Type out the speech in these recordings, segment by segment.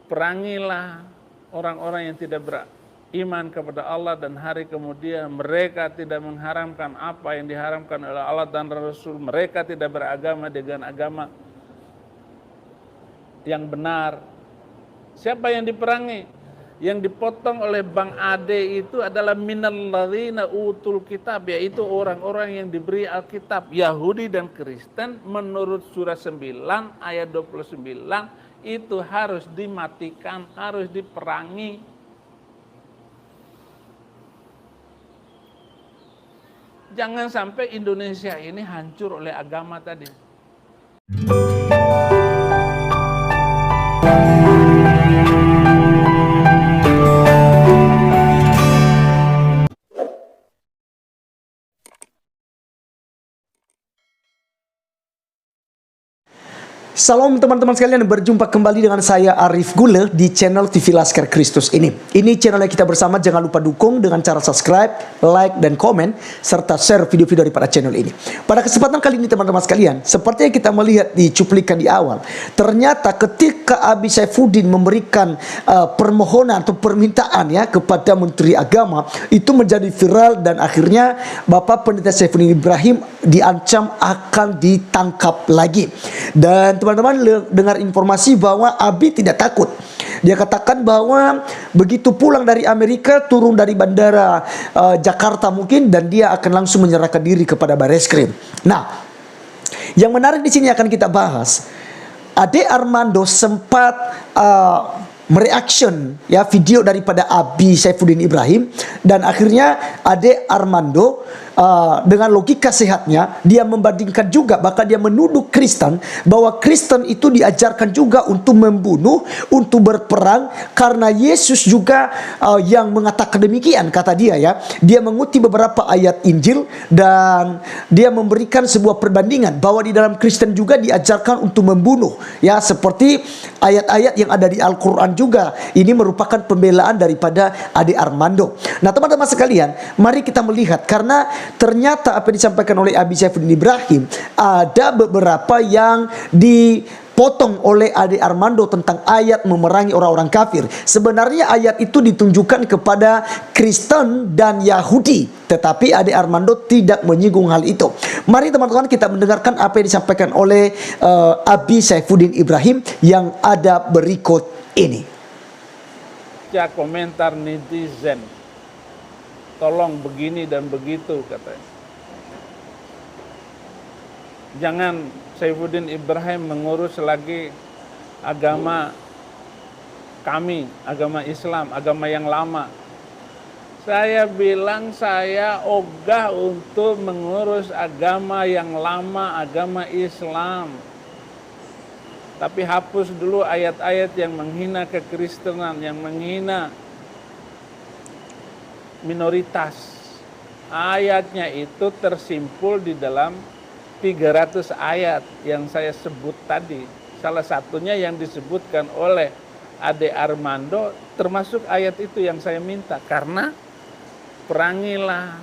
perangilah orang-orang yang tidak beriman kepada Allah dan hari kemudian. Mereka tidak mengharamkan apa yang diharamkan oleh Allah dan Rasul. Mereka tidak beragama dengan agama yang benar. Siapa yang diperangi? Yang dipotong oleh Bang Ade itu adalah minalladzina utul kitab, yaitu orang-orang yang diberi Alkitab, Yahudi dan Kristen. Menurut surah 9 ayat 29 itu harus dimatikan, harus diperangi. Jangan sampai Indonesia ini hancur oleh agama tadi. Salam teman-teman sekalian, berjumpa kembali dengan saya Arif Gule di channel TV Laskar Kristus ini. Ini channel yang kita bersama, jangan lupa dukung dengan cara subscribe, like, dan komen, serta share video-video daripada channel ini. Pada kesempatan kali ini teman-teman sekalian, seperti yang kita melihat di cuplikan di awal, ternyata ketika Abi Saifuddin memberikan permohonan atau permintaan ya kepada Menteri Agama, itu menjadi viral dan akhirnya Bapak Pendeta Saifuddin Ibrahim diancam akan ditangkap lagi. Dan teman-teman dengar informasi bahwa Abi tidak takut. Dia katakan bahwa begitu pulang dari Amerika, turun dari bandara Jakarta mungkin, dan dia akan langsung menyerahkan diri kepada Bareskrim. Nah, yang menarik di sini akan kita bahas. Ade Armando sempat mereaction ya video daripada Abi Saifuddin Ibrahim, dan akhirnya Ade Armando dengan logika sehatnya dia membandingkan juga, bahkan dia menuduh Kristen bahwa Kristen itu diajarkan juga untuk membunuh, untuk berperang, karena Yesus juga yang mengatakan demikian, kata dia ya. Dia mengutip beberapa ayat Injil dan dia memberikan sebuah perbandingan bahwa di dalam Kristen juga diajarkan untuk membunuh ya, seperti ayat-ayat yang ada di Al-Quran juga. Ini merupakan pembelaan daripada Ade Armando. Nah teman-teman sekalian, mari kita melihat, karena ternyata apa yang disampaikan oleh Abi Saifuddin Ibrahim ada beberapa yang dipotong oleh Ade Armando tentang ayat memerangi orang-orang kafir. Sebenarnya ayat itu ditunjukkan kepada Kristen dan Yahudi, tetapi Ade Armando tidak menyinggung hal itu. Mari teman-teman kita mendengarkan apa yang disampaikan oleh Abi Saifuddin Ibrahim yang ada berikut ini. Komentar netizen, tolong begini dan begitu katanya. Jangan Saifuddin Ibrahim mengurus lagi agama kami, agama Islam, agama yang lama. Saya bilang saya ogah untuk mengurus agama yang lama, agama Islam. Tapi hapus dulu ayat-ayat yang menghina kekristenan, yang menghina minoritas. Ayatnya itu tersimpul di dalam 300 ayat yang saya sebut tadi. Salah satunya yang disebutkan oleh Ade Armando termasuk ayat itu yang saya minta. Karena perangilah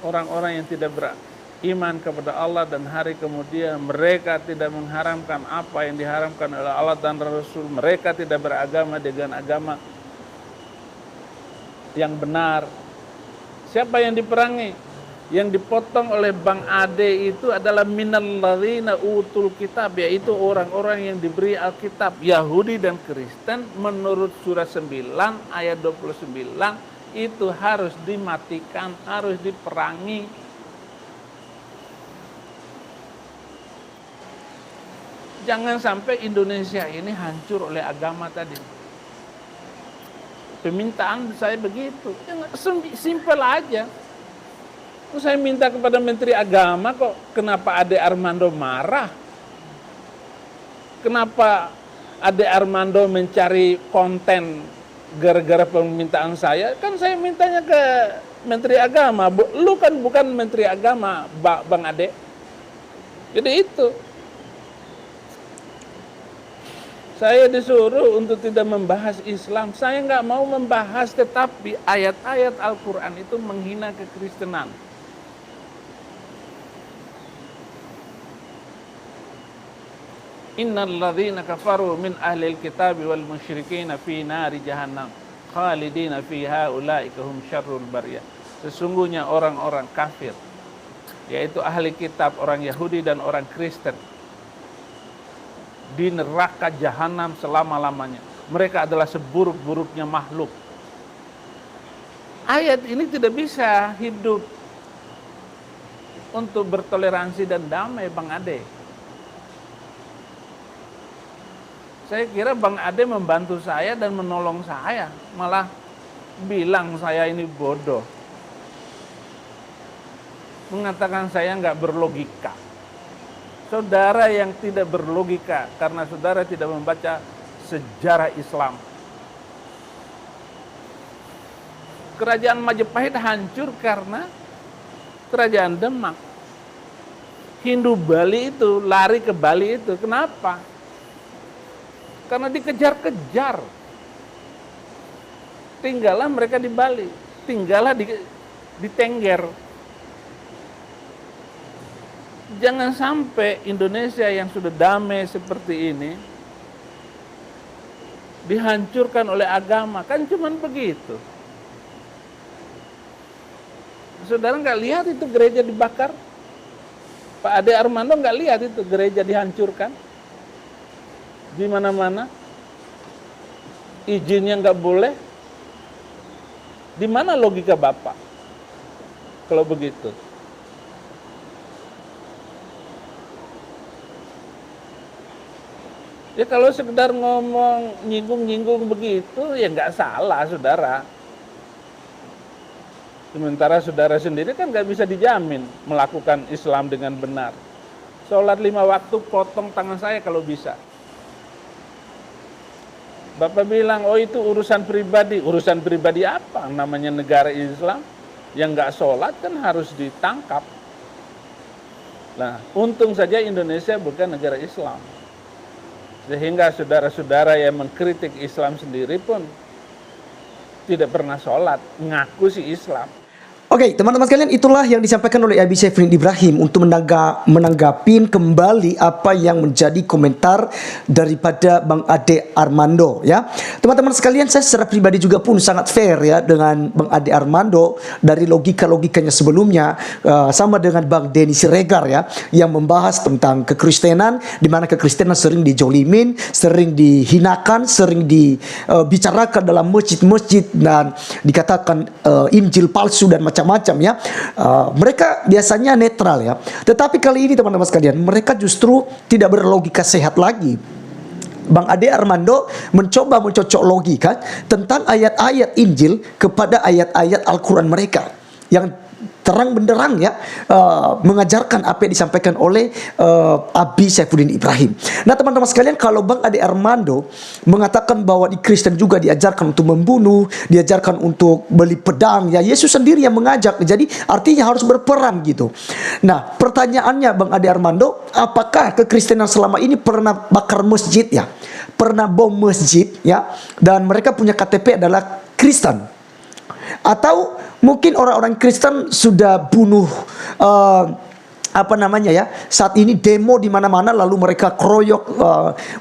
orang-orang yang tidak beriman kepada Allah dan hari kemudian. Mereka tidak mengharamkan apa yang diharamkan oleh Allah dan Rasul. Mereka tidak beragama dengan agama yang benar. Siapa yang diperangi? Yang dipotong oleh Bang Ade itu adalah minalladzina utul kitab, yaitu orang-orang yang diberi Alkitab, Yahudi dan Kristen. Menurut surah 9 ayat 29 itu harus dimatikan, harus diperangi. Jangan sampai Indonesia ini hancur oleh agama tadi. Permintaan saya begitu, simpel aja. Saya minta kepada Menteri Agama, kok kenapa Ade Armando marah? Kenapa Ade Armando mencari konten gara-gara permintaan saya? Kan saya mintanya ke Menteri Agama. Lu kan bukan Menteri Agama, Bang Ade. Jadi itu. Saya disuruh untuk tidak membahas Islam. Saya nggak mau membahas, tetapi ayat-ayat Al-Quran itu menghina kekristenan. Innal ladzina kafaru min ahlil kitabi wal musyrikin fi nari jahannam khalidina fiha ulaika hum syarrul bariyah. Sesungguhnya orang-orang kafir, yaitu ahli kitab, orang Yahudi dan orang Kristen, di neraka jahanam selama-lamanya. Mereka adalah seburuk-buruknya makhluk. Ayat ini tidak bisa hidup untuk bertoleransi dan damai, Bang Ade. Saya kira Bang Ade membantu saya dan menolong saya, malah bilang saya ini bodoh. Mengatakan saya nggak berlogika. Saudara yang tidak berlogika karena saudara tidak membaca sejarah Islam. Kerajaan Majapahit hancur karena kerajaan Demak. Hindu Bali itu lari ke Bali itu, kenapa? Karena dikejar-kejar. Tinggallah mereka di Bali, tinggallah di Tengger. Jangan sampai Indonesia yang sudah damai seperti ini dihancurkan oleh agama, kan cuman begitu. Saudara nggak lihat itu gereja dibakar? Pak Ade Armando nggak lihat itu gereja dihancurkan? Di mana-mana izinnya nggak boleh. Di mana logika Bapak kalau begitu? Ya kalau sekedar ngomong nyinggung-nyinggung begitu ya nggak salah, saudara. Sementara saudara sendiri kan nggak bisa dijamin melakukan Islam dengan benar. Sholat 5 waktu, potong tangan saya kalau bisa. Bapak bilang, oh itu urusan pribadi. Urusan pribadi apa? Namanya negara Islam. Yang nggak sholat kan harus ditangkap. Nah, untung saja Indonesia bukan negara Islam. Sehingga saudara-saudara yang mengkritik Islam sendiri pun tidak pernah sholat, ngaku si Islam. Oke, teman-teman sekalian, itulah yang disampaikan oleh Abi Saifuddin Ibrahim untuk menanggapi kembali apa yang menjadi komentar daripada Bang Ade Armando, ya. Teman-teman sekalian, saya secara pribadi juga pun sangat fair ya dengan Bang Ade Armando dari logikanya sebelumnya, sama dengan Bang Denny Siregar ya, yang membahas tentang kekristenan, di mana kekristenan sering dijolimin, sering dihinakan, sering dibicarakan dalam masjid-masjid dan dikatakan Injil palsu dan macam-macam ya. Mereka biasanya netral ya. Tetapi kali ini teman-teman sekalian, mereka justru tidak berlogika sehat lagi. Bang Ade Armando mencoba mencocok logika tentang ayat-ayat Injil kepada ayat-ayat Al-Quran mereka yang terang benderang ya, mengajarkan apa yang disampaikan oleh Abi Saifuddin Ibrahim. Nah teman-teman sekalian, kalau Bang Ade Armando mengatakan bahwa di Kristen juga diajarkan untuk membunuh, diajarkan untuk beli pedang, ya Yesus sendiri yang mengajak, jadi artinya harus berperang gitu. Nah pertanyaannya Bang Ade Armando, apakah kekristenan selama ini pernah bakar masjid ya, pernah bom masjid ya, dan mereka punya KTP adalah Kristen? Atau mungkin orang-orang Kristen sudah bunuh saat ini demo di mana-mana, lalu mereka keroyok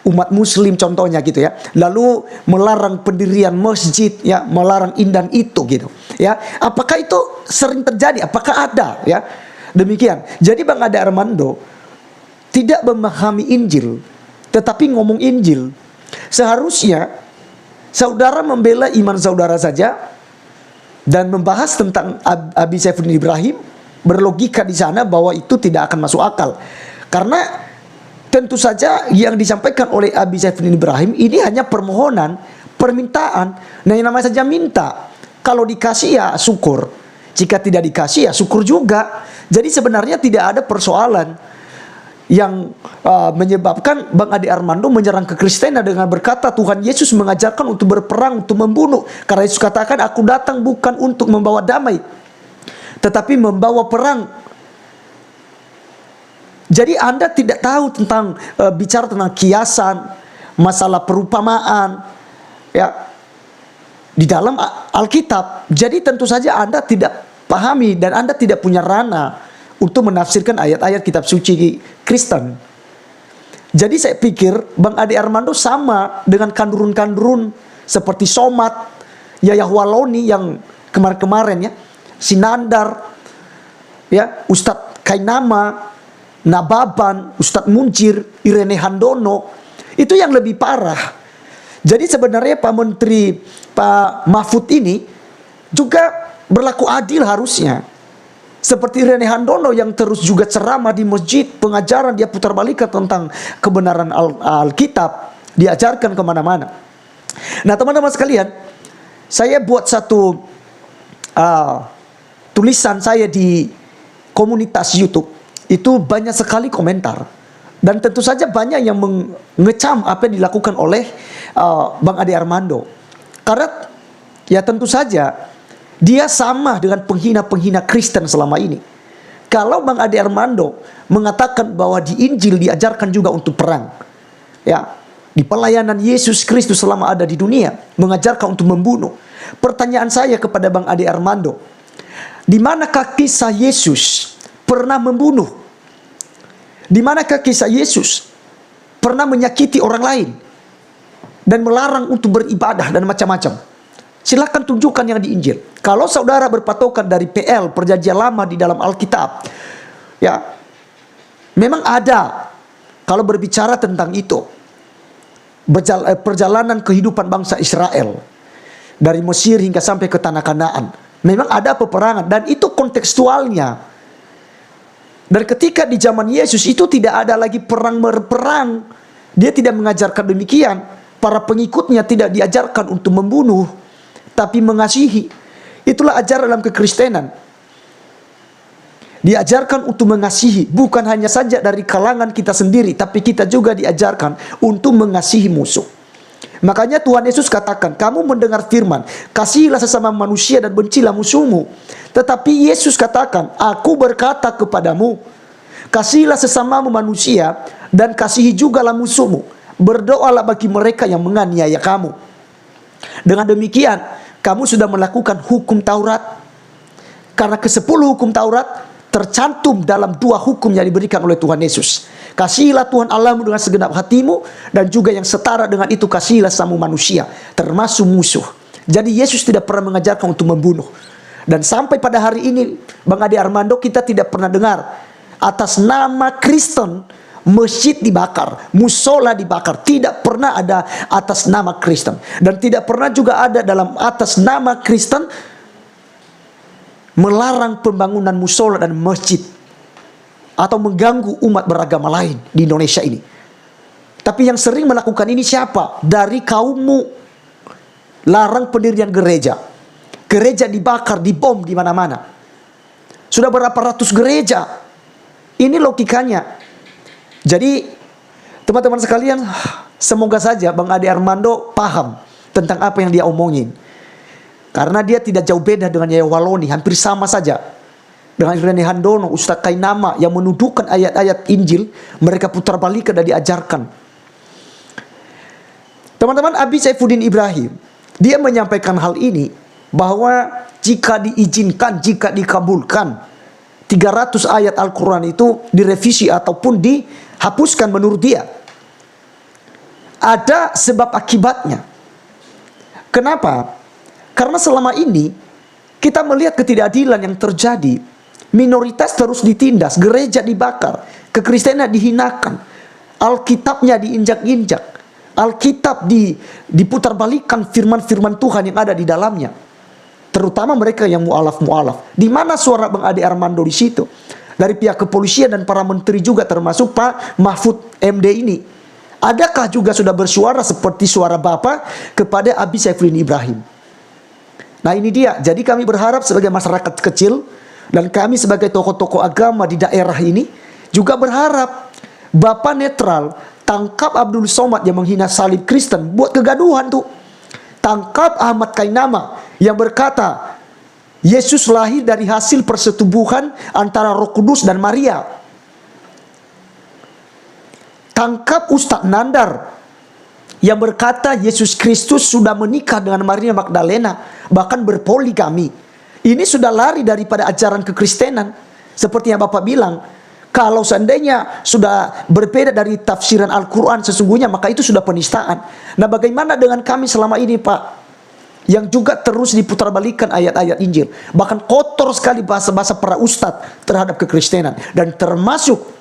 umat Muslim contohnya gitu ya, lalu melarang pendirian masjid ya, melarang ini dan itu gitu ya. Apakah itu sering terjadi? Apakah ada ya? Demikian. Jadi Bang Ade Armando tidak memahami Injil, tetapi ngomong Injil. Seharusnya saudara membela iman saudara saja dan membahas tentang Abi Saifuddin Ibrahim, berlogika di sana bahwa itu tidak akan masuk akal. Karena tentu saja yang disampaikan oleh Abi Saifuddin Ibrahim ini hanya permohonan, permintaan. Nah yang namanya saja minta. Kalau dikasih ya syukur, jika tidak dikasih ya syukur juga. Jadi sebenarnya tidak ada persoalan yang menyebabkan Bang Ade Armando menyerang kekristenan dengan berkata Tuhan Yesus mengajarkan untuk berperang, untuk membunuh. Karena Yesus katakan, aku datang bukan untuk membawa damai, tetapi membawa perang. Jadi Anda tidak tahu tentang bicara tentang kiasan, masalah perumpamaan ya di dalam Alkitab. Jadi tentu saja Anda tidak pahami dan Anda tidak punya ranah untuk menafsirkan ayat-ayat kitab suci Kristen. Jadi saya pikir Bang Ade Armando sama dengan kandurun-kandurun seperti Somat, Yayah Waloni yang kemarin-kemarin ya, Sinandar, ya, Ustadz Kainama, Nababan, Ustadz Muncir, Irene Handono, itu yang lebih parah. Jadi sebenarnya Pak Menteri, Pak Mahfud ini juga berlaku adil harusnya. Seperti Irene Handono yang terus juga ceramah di masjid, pengajaran dia putar balikan tentang kebenaran Alkitab, diajarkan kemana-mana. Nah teman-teman sekalian, saya buat satu tulisan saya di komunitas YouTube, itu banyak sekali komentar. Dan tentu saja banyak yang mengecam apa yang dilakukan oleh Bang Ade Armando. Karena ya tentu saja dia sama dengan penghina-penghina Kristen selama ini. Kalau Bang Ade Armando mengatakan bahwa di Injil diajarkan juga untuk perang, ya, di pelayanan Yesus Kristus selama ada di dunia mengajarkan untuk membunuh. Pertanyaan saya kepada Bang Ade Armando, di manakah kisah Yesus pernah membunuh? Di manakah kisah Yesus pernah menyakiti orang lain dan melarang untuk beribadah dan macam-macam? Silakan tunjukkan yang di Injil. Kalau saudara berpatokan dari PL, Perjanjian Lama di dalam Alkitab, ya, memang ada. Kalau berbicara tentang itu, perjalanan kehidupan bangsa Israel dari Mesir hingga sampai ke tanah Kanaan, memang ada peperangan dan itu kontekstualnya. Dan ketika di zaman Yesus itu tidak ada lagi perang. Dia tidak mengajarkan demikian. Para pengikutnya tidak diajarkan untuk membunuh, tapi mengasihi. Itulah ajaran dalam kekristenan. Diajarkan untuk mengasihi, bukan hanya saja dari kalangan kita sendiri, tapi kita juga diajarkan untuk mengasihi musuh. Makanya Tuhan Yesus katakan, kamu mendengar firman, kasihilah sesama manusia dan bencilah musuhmu. Tetapi Yesus katakan, aku berkata kepadamu, kasihilah sesamamu manusia dan kasihi jugalah musuhmu. Berdoalah bagi mereka yang menganiaya kamu. Dengan demikian, kamu sudah melakukan hukum Taurat. Karena ke-10 hukum Taurat tercantum dalam 2 hukum yang diberikan oleh Tuhan Yesus. Kasihilah Tuhan Allahmu dengan segenap hatimu, dan juga yang setara dengan itu kasihilah sesama manusia, termasuk musuh. Jadi Yesus tidak pernah mengajarkan untuk membunuh. Dan sampai pada hari ini, Bang Ade Armando, kita tidak pernah dengar atas nama Kristen masjid dibakar, musola dibakar. Tidak pernah ada atas nama Kristen. Dan tidak pernah juga ada dalam atas nama Kristen melarang pembangunan musola dan masjid atau mengganggu umat beragama lain di Indonesia ini. Tapi yang sering melakukan ini siapa? Dari kaummu. Larang pendirian gereja. Gereja dibakar, dibom di mana-mana. Sudah berapa ratus gereja. Ini logikanya. Jadi teman-teman sekalian, semoga saja Bang Ade Armando paham tentang apa yang dia omongin. Karena dia tidak jauh beda dengan Yayah Waloni, hampir sama saja. Dengan Irene Handono, Ustadz Kainama yang menuduhkan ayat-ayat Injil, mereka putar balik dan diajarkan. Teman-teman, Abi Saifuddin Ibrahim, dia menyampaikan hal ini, bahwa jika diizinkan, jika dikabulkan, 300 ayat Al-Quran itu direvisi ataupun dihapuskan menurut dia. Ada sebab akibatnya. Kenapa? Karena selama ini kita melihat ketidakadilan yang terjadi. Minoritas terus ditindas, gereja dibakar, kekristenan dihinakan, Alkitabnya diinjak-injak, Alkitab diputarbalikkan firman-firman Tuhan yang ada di dalamnya. Terutama mereka yang mu'alaf-mu'alaf. Di mana suara Bang Ade Armando di situ? Dari pihak kepolisian dan para menteri juga, termasuk Pak Mahfud MD ini. Adakah juga sudah bersuara seperti suara Bapak kepada Abi Saifuddin Ibrahim? Nah ini dia. Jadi kami berharap sebagai masyarakat kecil dan kami sebagai tokoh-tokoh agama di daerah ini juga berharap Bapak netral, tangkap Abdul Somad yang menghina salib Kristen, buat kegaduhan tuh. Tangkap Ahmad Kainama yang berkata Yesus lahir dari hasil persetubuhan antara Roh Kudus dan Maria. Tangkap Ustadz Nandar yang berkata Yesus Kristus sudah menikah dengan Maria Magdalena, bahkan berpoligami. Ini sudah lari daripada ajaran kekristenan. Seperti yang Bapak bilang, Kalau seandainya sudah berbeda dari tafsiran Al-Quran sesungguhnya, maka itu sudah penistaan. Nah, bagaimana dengan kami selama ini, Pak? Yang juga terus diputarbalikan ayat-ayat Injil. Bahkan kotor sekali bahasa-bahasa para ustadz terhadap kekristenan. Dan termasuk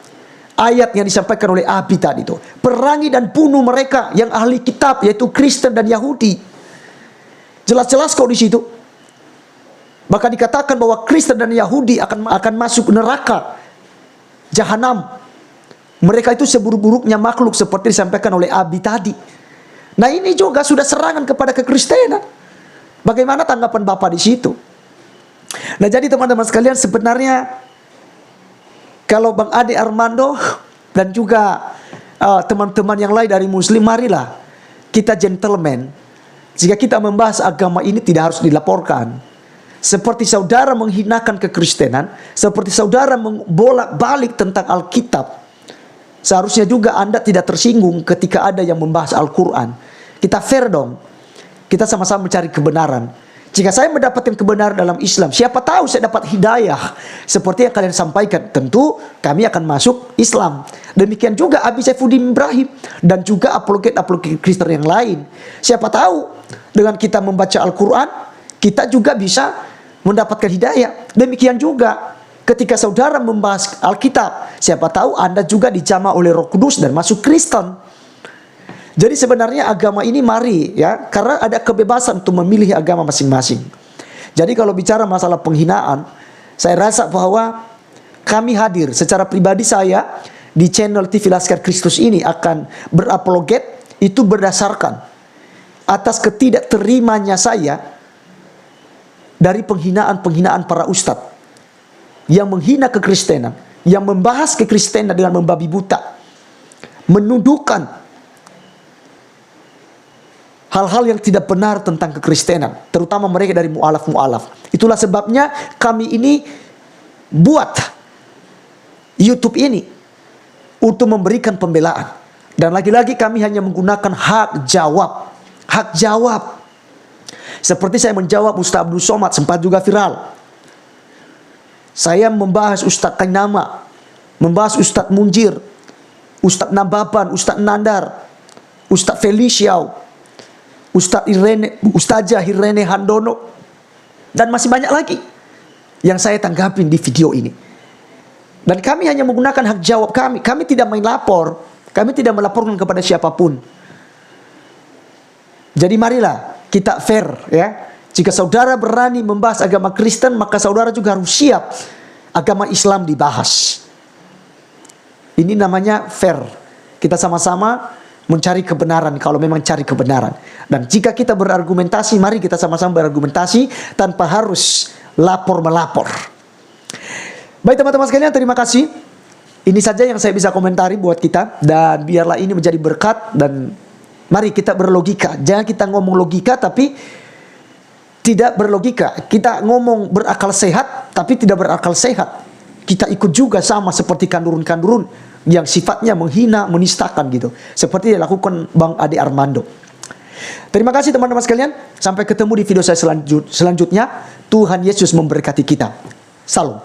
ayat yang disampaikan oleh Abi tadi itu. Perangi dan bunuh mereka yang ahli kitab, yaitu Kristen dan Yahudi. Jelas-jelas kok di situ. Bahkan dikatakan bahwa Kristen dan Yahudi akan masuk neraka Jahanam. Mereka itu seburuk-buruknya makhluk seperti disampaikan oleh Abi tadi. Nah, ini juga sudah serangan kepada kekristenan. Bagaimana tanggapan Bapak di situ? Nah, jadi teman-teman sekalian, sebenarnya kalau Bang Ade Armando dan juga teman-teman yang lain dari Muslim, marilah kita gentleman. Jika kita membahas agama ini tidak harus dilaporkan. Seperti saudara menghinakan kekristenan, seperti saudara membolak-balik tentang Alkitab, seharusnya juga Anda tidak tersinggung ketika ada yang membahas Al-Quran. Kita fair dong. Kita sama-sama mencari kebenaran. Jika saya mendapatkan kebenaran dalam Islam, siapa tahu saya dapat hidayah seperti yang kalian sampaikan, tentu kami akan masuk Islam. Demikian juga Abi Saifuddin Ibrahim dan juga apologet-apologet Kristen yang lain. Siapa tahu dengan kita membaca Al-Quran, kita juga bisa mendapatkan hidayah. Demikian juga ketika saudara membahas Alkitab, siapa tahu Anda juga dijamah oleh Roh Kudus dan masuk Kristen. Jadi sebenarnya agama ini mari ya, karena ada kebebasan untuk memilih agama masing-masing. Jadi kalau bicara masalah penghinaan, saya rasa bahwa kami hadir secara pribadi, saya di channel TV Laskar Kristus ini akan berapologet itu berdasarkan atas ketidakterimanya saya dari penghinaan-penghinaan para ustadz yang menghina kekristenan, yang membahas kekristenan dengan membabi buta, menuduhkan hal-hal yang tidak benar tentang kekristenan, terutama mereka dari mu'alaf-mu'alaf. Itulah sebabnya kami ini buat YouTube ini untuk memberikan pembelaan. Dan lagi-lagi kami hanya menggunakan hak jawab. Hak jawab. Seperti saya menjawab Ustaz Abdul Somad, sempat juga viral. Saya membahas Ustaz Kainama, membahas Ustaz Munjir, Ustaz Nababan, Ustaz Nandar, Ustaz Feliciau, Ustazah Irene Handono, dan masih banyak lagi yang saya tanggapin di video ini. Dan kami hanya menggunakan hak jawab kami. Kami tidak main lapor, kami tidak melaporkan kepada siapapun. Jadi marilah kita fair ya. Jika saudara berani membahas agama Kristen, maka saudara juga harus siap agama Islam dibahas. Ini namanya fair. Kita sama-sama mencari kebenaran kalau memang cari kebenaran. Dan jika kita berargumentasi, mari kita sama-sama berargumentasi tanpa harus lapor-melapor. Baik teman-teman sekalian, terima kasih. Ini saja yang saya bisa komentari buat kita. Dan biarlah ini menjadi berkat. Dan mari kita berlogika. Jangan kita ngomong logika tapi tidak berlogika. Kita ngomong berakal sehat tapi tidak berakal sehat. Kita ikut juga sama seperti kandurun-kandurun yang sifatnya menghina, menistakan gitu. Seperti yang dilakukan Bang Ade Armando. Terima kasih teman-teman sekalian. Sampai ketemu di video saya selanjutnya. Tuhan Yesus memberkati kita. Salam.